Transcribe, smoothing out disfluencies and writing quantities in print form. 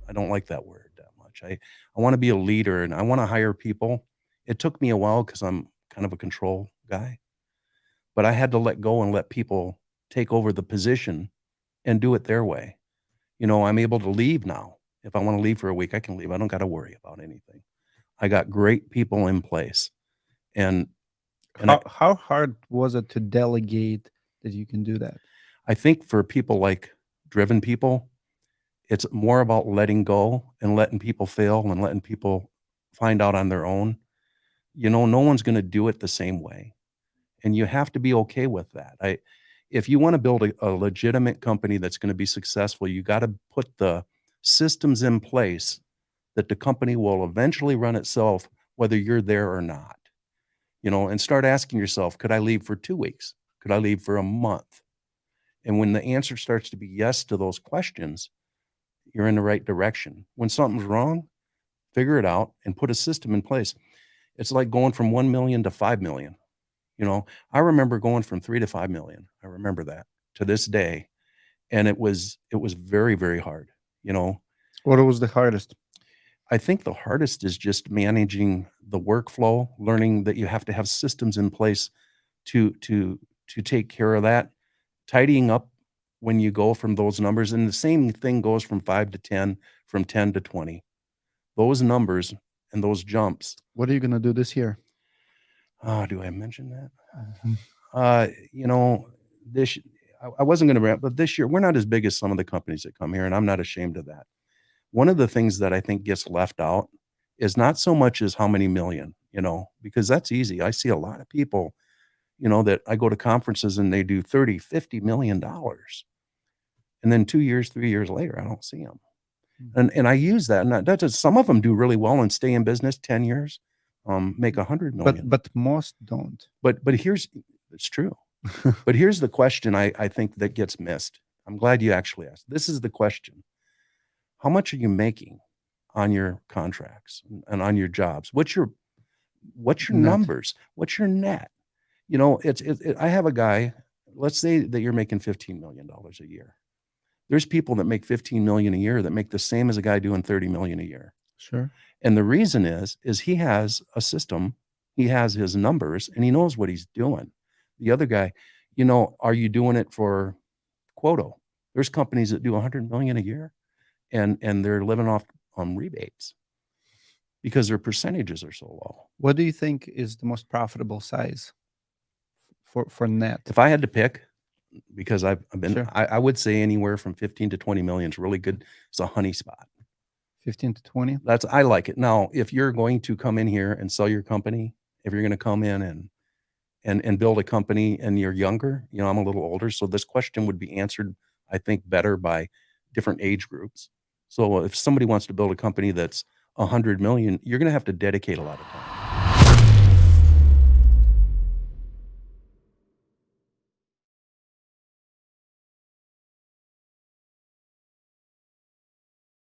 I don't like that word that much. I want to be a leader and I want to hire people. It took me a while because I'm kind of a control guy, but I had to let go and let people take over the position and do it their way. I'm able to leave now. If I want to leave for a week, I can leave. I don't got to worry about anything. I got great people in place. And and How hard was it to delegate that you can do that? I think for people like driven people, it's more about letting go and letting people fail and letting people find out on their own. No one's going to do it the same way. And you have to be okay with that. If you want to build a legitimate company that's going to be successful, you got to put the systems in place that the company will eventually run itself, whether you're there or not. And start asking yourself, could I leave for 2 weeks? Could I leave for a month? And when the answer starts to be yes to those questions, you're in the right direction. When something's wrong, figure it out and put a system in place. It's like going from 1 million to 5 million. I remember going from 3 to 5 million. I remember that to this day. And it was very, very hard. You know, What was the hardest? I think the hardest is just managing the workflow, learning that you have to have systems in place to take care of that, tidying up when you go from those numbers. And the same thing goes from 5 to 10, from 10 to 20. Those numbers and those jumps. What are you gonna do this year? Do I mention that? Mhm. Uh, you know, this I wasn't going to rant, but this year we're not as big as some of the companies that come here, and I'm not ashamed of that. One of the things that I think gets left out is not so much as how many million, because that's easy. I see a lot of people, that I go to conferences and they do 30, 50 million dollars. And then 2 years, 3 years later, I don't see them. And I use that. And that just, some of them do really well and stay in business 10 years, make 100 million. But most don't. But it's true. But here's the question I think that gets missed. I'm glad you actually asked. This is the question. How much are you making on your contracts and on your jobs? What's your Net. numbers? What's your net? I have a guy, let's say that you're making $15 million a year. There's people that make 15 million a year that make the same as a guy doing 30 million a year. Sure. And the reason is he has a system, he has his numbers, and he knows what he's doing. The other guy, are you doing it for quota? There's companies that do 100 million a year and they're living off rebates because their percentages are so low. What do you think is the most profitable size for net? If I had to pick, because I've been, Sure. I would say anywhere from 15 to 20 million is really good. It's a honey spot. 15 to 20? I like it. Now, if you're going to come in here and sell your company, if you're going to come in and build a company and you're younger, I'm a little older, so this question would be answered, I think, better by different age groups. So if somebody wants to build a company that's 100 million, you're going to have to dedicate a lot of time.